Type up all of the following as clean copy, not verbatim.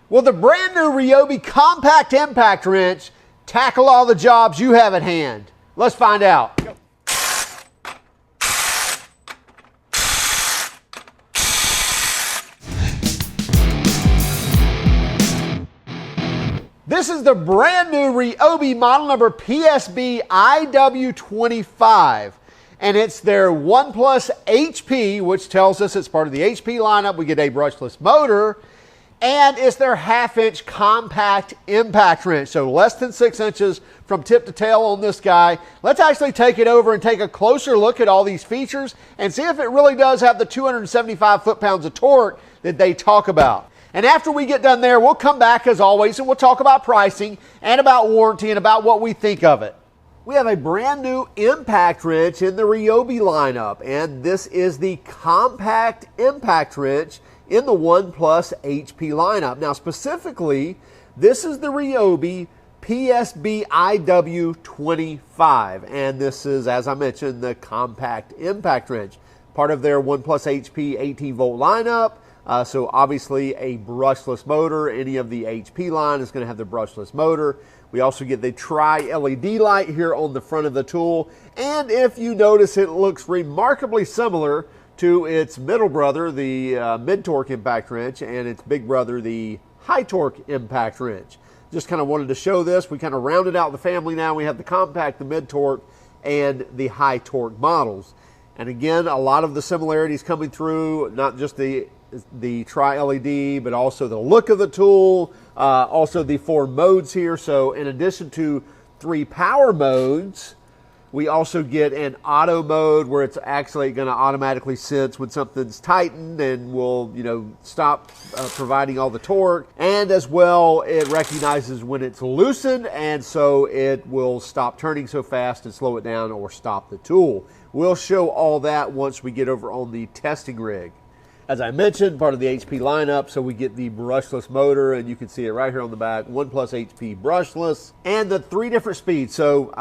Will the brand new RYOBI compact impact wrench tackle all the jobs you have at hand? Let's find out. This is the brand new RYOBI model number PSBIW25. And it's their 1+ HP, which tells us it's part of the HP lineup. We get a brushless motor. And it's their 1/2-inch compact impact wrench. So less than 6 inches from tip to tail on this guy. Let's actually take it over and take a closer look at all these features and see if it really does have the 275 foot-pounds of torque that they talk about. And after we get done there, we'll come back as always and we'll talk about pricing and about warranty and about what we think of it. We have a brand new impact wrench in the RYOBI lineup, and this is the compact impact wrench in the 1+ HP lineup. Now specifically, this is the RYOBI PSBIW25, and this is, as I mentioned, the compact impact wrench, part of their 1+ HP 18-volt lineup. So obviously a brushless motor. Any of the HP line is going to have the brushless motor. We also get the tri-LED light here on the front of the tool, and if you notice, it looks remarkably similar to its middle brother, the mid-torque impact wrench, and its big brother, the high-torque impact wrench. Just kind of wanted to show this. We kind of rounded out the family now. We have the compact, the mid-torque, and the high-torque models. And again, a lot of the similarities coming through, not just the tri-LED, but also the look of the tool, also the 4 modes here. So in addition to 3 power modes, we also get an auto mode where it's actually going to automatically sense when something's tightened and will, stop providing all the torque. And as well, it recognizes when it's loosened, and so it will stop turning so fast and slow it down or stop the tool. We'll show all that once we get over on the testing rig. As I mentioned, part of the HP lineup, so we get the brushless motor, and you can see it right here on the back, 1+ HP brushless, and the 3 different speeds. So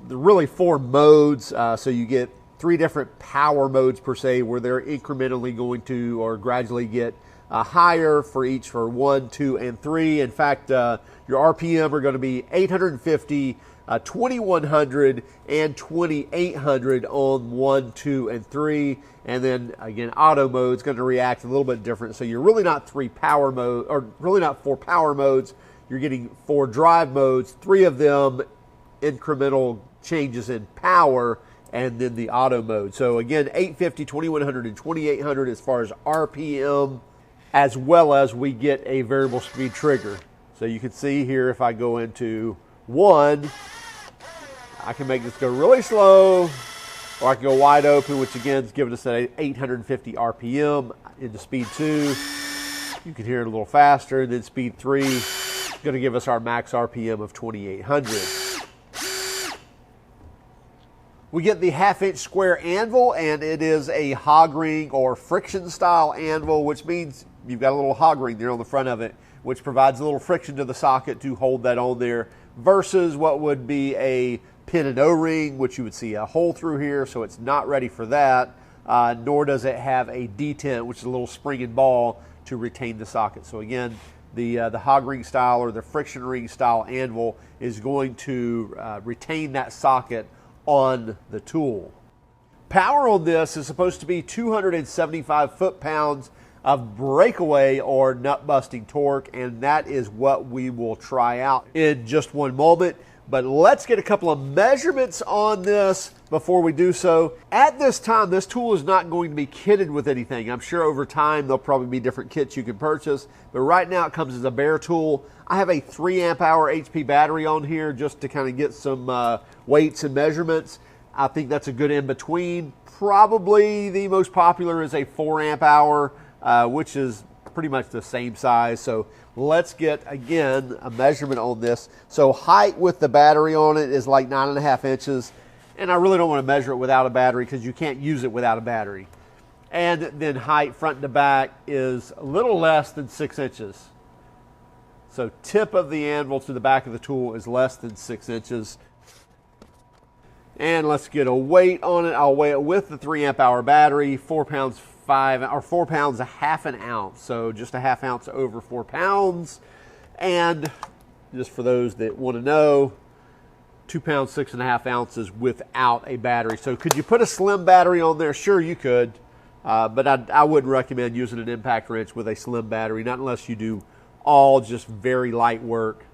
really 4 modes, so you get 3 different power modes per se, where they're incrementally going to or gradually get higher for each for 1, 2, and 3. In fact, your RPM are going to be 850, 2100, and 2800 on 1, 2, and 3. And then again, auto mode is going to react a little bit different. So you're really not 4 power modes. You're getting 4 drive modes, 3 of them incremental changes in power, and then the auto mode. So again, 850, 2100, and 2800 as far as RPM, as well as we get a variable speed trigger. So you can see here, if I go into 1, I can make this go really slow, or I can go wide open, which again is giving us an 850 RPM. Into speed 2, you can hear it a little faster, and then speed 3 is going to give us our max RPM of 2800. We get the 1/2-inch square anvil, and it is a hog ring or friction style anvil, which means you've got a little hog ring there on the front of it, which provides a little friction to the socket to hold that on there, versus what would be a pin and O-ring, which you would see a hole through here, so it's not ready for that, nor does it have a detent, which is a little spring and ball to retain the socket. So again, the hog ring style or the friction ring style anvil is going to retain that socket on the tool. Power on this is supposed to be 275 foot-pounds of breakaway or nut-busting torque, and that is what we will try out in just one moment. But let's get a couple of measurements on this before we do so. At this time, this tool is not going to be kitted with anything. I'm sure over time there'll probably be different kits you can purchase, but right now it comes as a bare tool. I have a 3 amp hour HP battery on here just to kind of get some weights and measurements. I think that's a good in-between. Probably the most popular is a 4 amp hour, which is pretty much the same size. So let's get, again, a measurement on this. So height with the battery on it is like 9.5 inches. And I really don't want to measure it without a battery because you can't use it without a battery. And then height front to back is a little less than 6 inches. So tip of the anvil to the back of the tool is less than 6 inches. And let's get a weight on it. I'll weigh it with the 3 amp hour battery, 4 pounds 4 pounds, a half an ounce. So just a half ounce over 4 pounds. And just for those that want to know, 2 pounds, 6.5 ounces without a battery. So could you put a slim battery on there? Sure, you could. But I wouldn't recommend using an impact wrench with a slim battery, not unless you do all just very light work.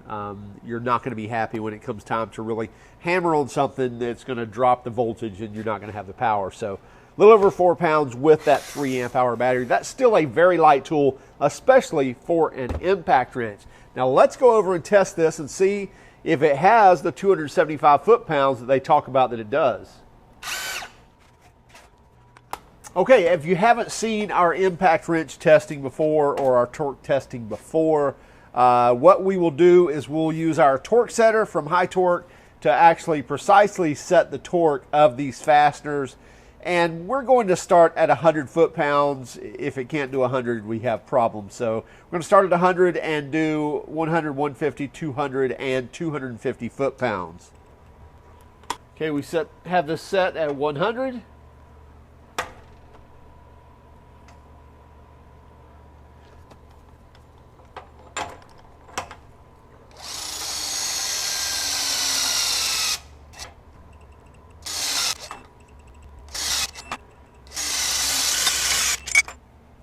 You're not going to be happy when it comes time to really hammer on something that's going to drop the voltage and you're not going to have the power. So a little over 4 pounds with that 3 amp hour battery. That's still a very light tool, especially for an impact wrench. Now let's go over and test this and see if it has the 275 foot-pounds that they talk about that it does. Okay, if you haven't seen our impact wrench testing before or our torque testing before, what we will do is we'll use our torque setter from High Torque to actually precisely set the torque of these fasteners. And we're going to start at 100 foot-pounds. If it can't do 100, we have problems. So we're going to start at 100 and do 100, 150, 200, and 250 foot-pounds. Okay, we have this set at 100.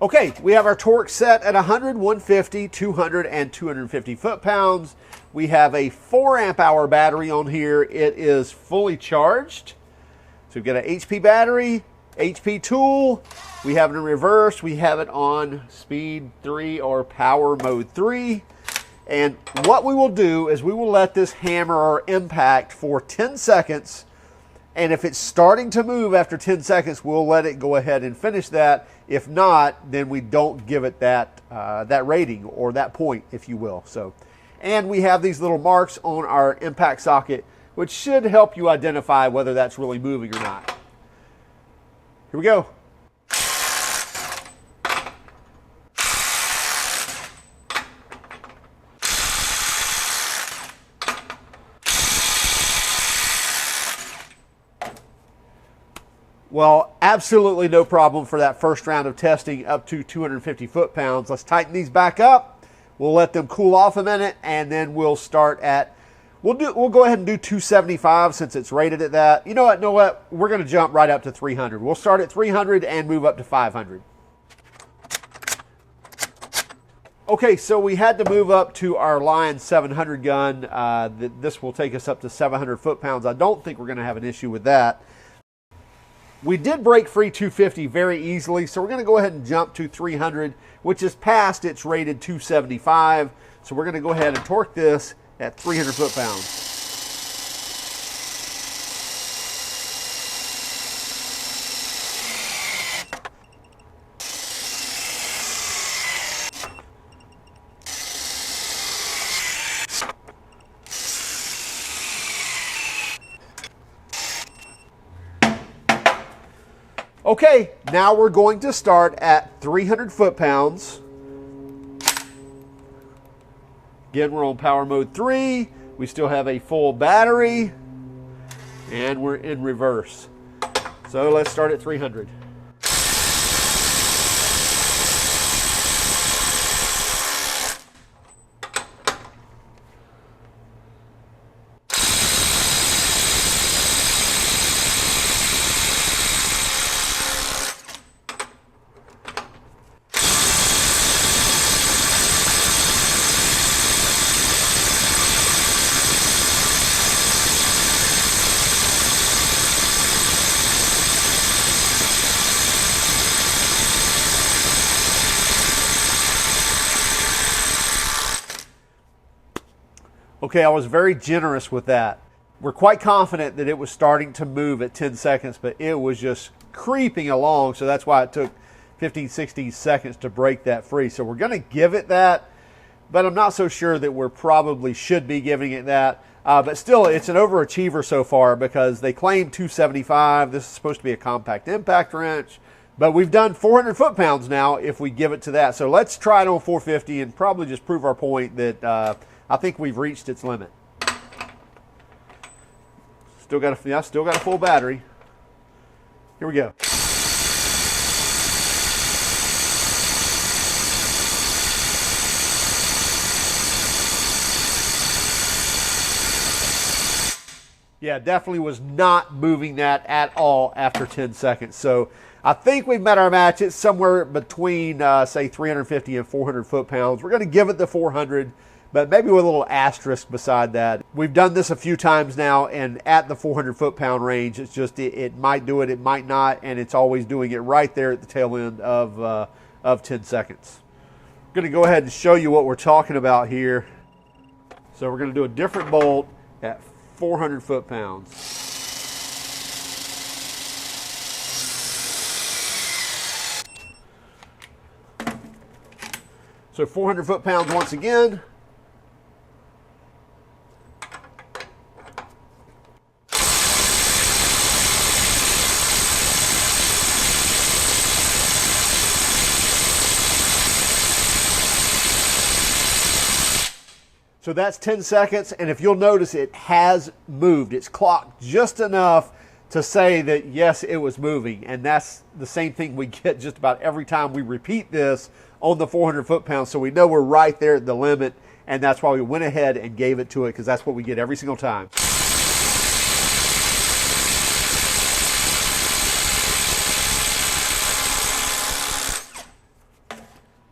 Okay, we have our torque set at 100, 150, 200, and 250 foot-pounds. We have a 4 amp hour battery on here. It is fully charged. So we've got an HP battery, HP tool. We have it in reverse. We have it on speed 3 or power mode 3. And what we will do is we will let this hammer or impact for 10 seconds. And if it's starting to move after 10 seconds, we'll let it go ahead and finish that. If not, then we don't give it that rating or that point, if you will. So, and we have these little marks on our impact socket, which should help you identify whether that's really moving or not. Here we go. Well, absolutely no problem for that first round of testing up to 250 foot-pounds. Let's tighten these back up. We'll let them cool off a minute, and then we'll start at, we'll go ahead and do 275 since it's rated at that. You know what? We're going to jump right up to 300. We'll start at 300 and move up to 500. Okay, so we had to move up to our Lion 700 gun. This will take us up to 700 foot-pounds. I don't think we're going to have an issue with that. We did break free 250 very easily, so we're going to go ahead and jump to 300, which is past its rated 275. So we're going to go ahead and torque this at 300 foot-pounds. Okay, now we're going to start at 300 foot-pounds. Again, we're on power mode 3. We still have a full battery, and we're in reverse. So let's start at 300. Okay, I was very generous with that. We're quite confident that it was starting to move at 10 seconds, but it was just creeping along, so that's why it took 15, 16 seconds to break that free. So we're going to give it that, but I'm not so sure that we're probably should be giving it that. But still, it's an overachiever so far because they claim 275. This is supposed to be a compact impact wrench, but we've done 400 foot-pounds now if we give it to that. So let's try it on 450 and probably just prove our point that I think we've reached its limit. Still got a full battery. Here we go. Yeah, definitely was not moving that at all after 10 seconds. So I think we've met our match. It's somewhere between, say, 350 and 400 foot-pounds. We're going to give it the 400, but maybe with a little asterisk beside that. We've done this a few times now, and at the 400 foot-pound range, it's just, it might do it, it might not, and it's always doing it right there at the tail end of 10 seconds. I'm going to go ahead and show you what we're talking about here. So we're going to do a different bolt at 400 foot-pounds. So 400 foot-pounds once again. So that's 10 seconds, and if you'll notice, it has moved. It's clocked just enough to say that, yes, it was moving. And that's the same thing we get just about every time we repeat this on the 400 foot-pounds. So we know we're right there at the limit, and that's why we went ahead and gave it to it, because that's what we get every single time.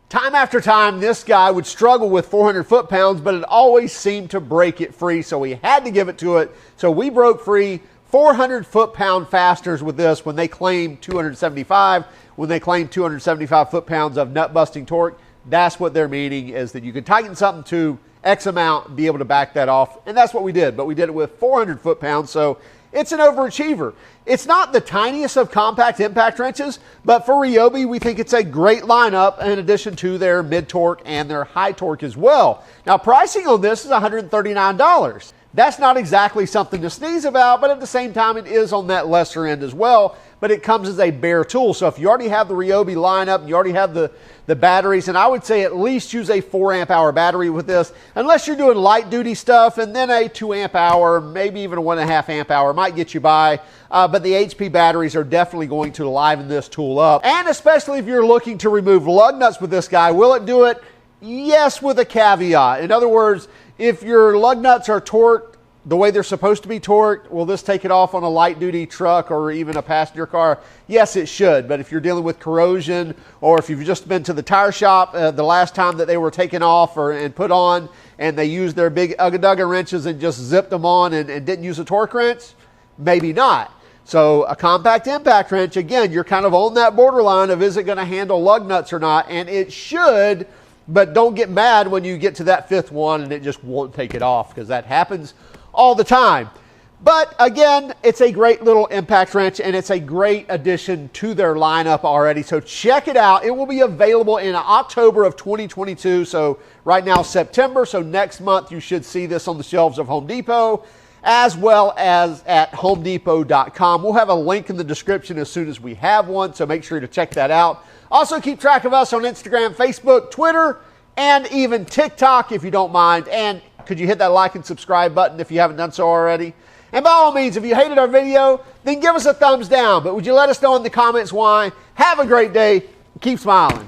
Time after time, this guy would struggle with 400 foot-pounds, but it always seemed to break it free, so we had to give it to it. So we broke free 400 foot-pound fasteners with this when they claimed 275, when they claimed 275 foot-pounds of nut-busting torque. That's what they're meaning, is that you can tighten something to X amount and be able to back that off, and that's what we did. But we did it with 400 foot-pounds, so it's an overachiever. It's not the tiniest of compact impact wrenches, but for RYOBI, we think it's a great lineup in addition to their mid-torque and their high torque as well. Now, pricing on this is $139. That's not exactly something to sneeze about, but at the same time, it is on that lesser end as well, but it comes as a bare tool. So if you already have the RYOBI lineup, you already have the batteries, and I would say at least use a 4 amp hour battery with this, unless you're doing light duty stuff, and then a 2 amp hour, maybe even a 1.5 amp hour might get you by. But the HP batteries are definitely going to liven this tool up. And especially if you're looking to remove lug nuts with this guy, will it do it? Yes, with a caveat. In other words, if your lug nuts are torqued the way they're supposed to be torqued, will this take it off on a light duty truck or even a passenger car? Yes, it should. But if you're dealing with corrosion, or if you've just been to the tire shop the last time that they were taken off and put on, and they used their big Ugga-Dugga wrenches and just zipped them on and didn't use a torque wrench, maybe not. So a compact impact wrench, again, you're kind of on that borderline of, is it going to handle lug nuts or not? And it should, but don't get mad when you get to that fifth one and it just won't take it off, because that happens all the time. But again, it's a great little impact wrench, and it's a great addition to their lineup already. So check it out. It will be available in October of 2022. So right now, September. So next month, you should see this on the shelves of Home Depot, as well as at homedepot.com. We'll have a link in the description as soon as we have one, so make sure to check that out. Also, keep track of us on Instagram, Facebook, Twitter, and even TikTok if you don't mind. And could you hit that like and subscribe button if you haven't done so already? And by all means, if you hated our video, then give us a thumbs down. But would you let us know in the comments why? Have a great day. Keep smiling.